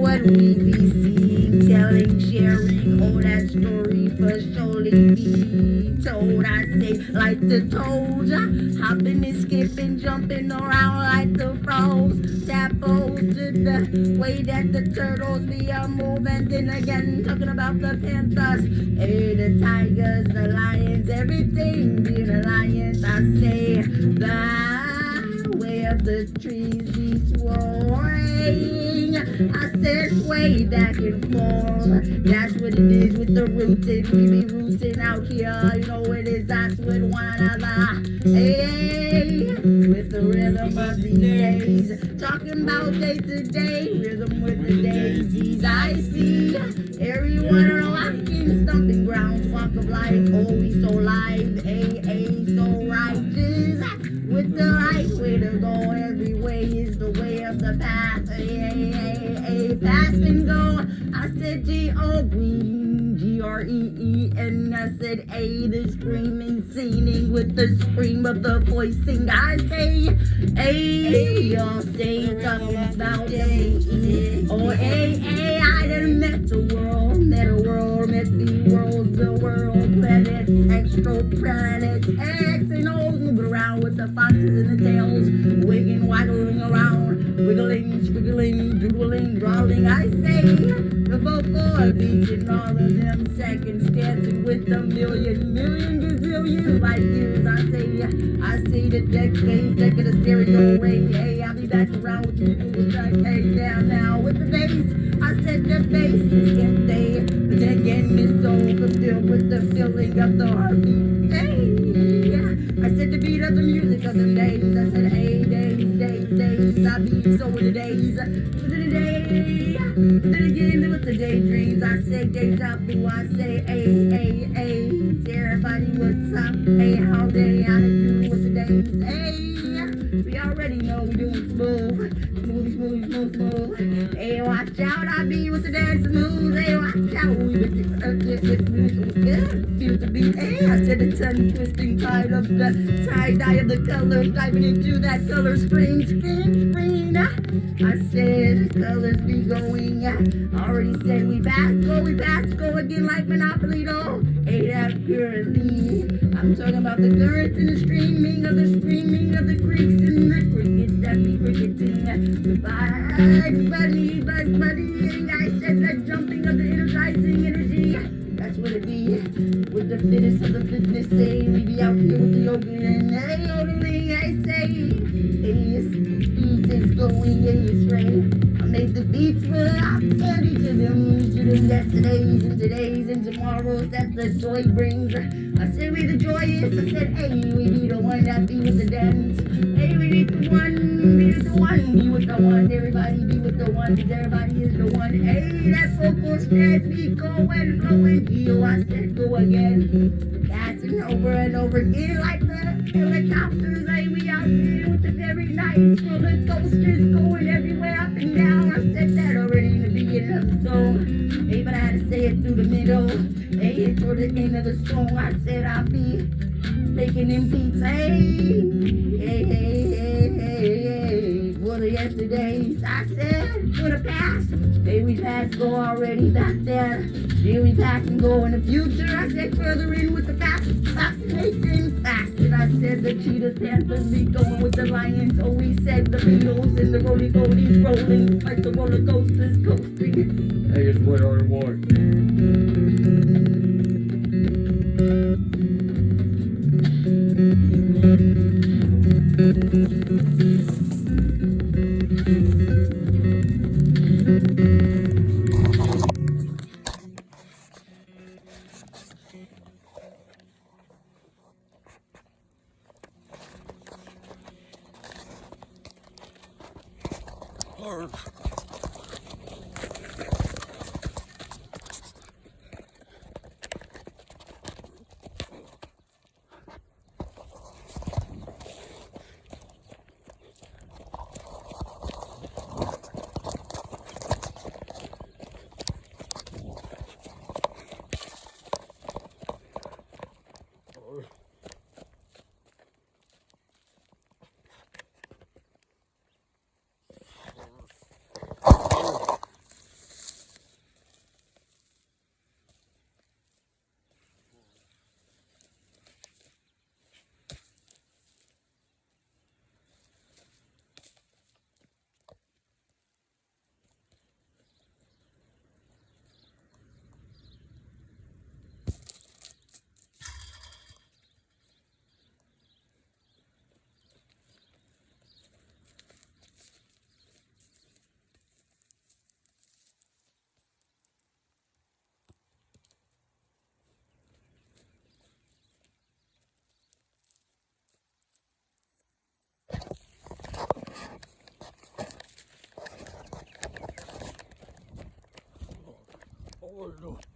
what we be seeing, telling, sharing, all that story for surely be told. I say like the toads, hopping and skipping, jumping around like the frogs, tadpoles to the way that the turtles be moving. Then again, talking about the panthers, hey, the tigers, the lions, everything being alliance. I say the way of the trees be swaying. I said sway back and forth. That's what it is with the rooting. We be rooting out here. You know it is us with one another. Hey, with the rhythm of these days. Talking about day to day, rhythm with the daisies. I see everyone rocking, stomping grounds, walk of life. Oh, we so live, so righteous. With the right way to go, every way is the way of the path. Pass and go. I said G-O-Green, G-R-E-E-N. I said A, the screaming, singing with the scream of the voicing. I say A, we all say talking about A. Oh, A, I done met the world, met a world, met the world, planets, exoplanets, X and O's, moving around with the foxes and the tails, wiggling, waggling around, wiggling, squiggling, doodling, drawling. I say the vocal beats and all of them seconds, dancing with a million gazillion light years. I say the decades, deck of the stereo ring. Hey, I'll be back around with you, moving track, hey, down now with the bass. I said the bass is empty, but then again it's so fulfilled with the feeling of the heartbeat. Hey, I said the beat of the music of the days. I said hey, days. I be so in the days, then again with the daydreams. I say deja vu. I say hey. Everybody, what's up? Hey, how they how to do with the days? Hey, we already know we doing smooth. Hey, watch out, I be with the dance moves. Hey, watch out, we with the feel the beat. Hey, I said the tongue twisting tide of the tie-dye of the colors, diving into that color screen. I said the colors be going. I already said we back, go again like Monopoly though. Hey, that's currently. I'm talking about the currents and the screaming of the creeks and the crickets that be cricketing. The Bugs Bunny, I said the jumping of the energizing energy. That's what it be. With the fittest of the fitness, say we be out here with the yoga and hey, yodeling, I say. Hey, beat is going, hey, it's rain. I made the beats for I'm ready to them yesterdays and todays and tomorrows that the joy brings. I said we the joy is. I said hey, we be the one that be with the dance. Hey, we be the one, be with the one, be with the one. Everybody be with the one, cause everybody is the one. Hey, that vocal stretch be going, flowing. Yo, I said go again. That's and over again like the helicopters. Hey, we out here with the very nice roller coasters going everywhere up and down. I said that already in the beginning of the song. Hey, but I had to say it through the middle. Hey, toward the end of the song, I said I'll be making them beats. Hey. For the yesterdays, I said for the past. Hey, we passed, go already back there. Here we pass and go in the future. I said further in with the fascination fast. And I said the cheetahs, panthers be going with the lions. Oh, we said the Beatles and the roly-polies rolling like the roller coasters coasting. Hey, it's what I want. Oh, Lord.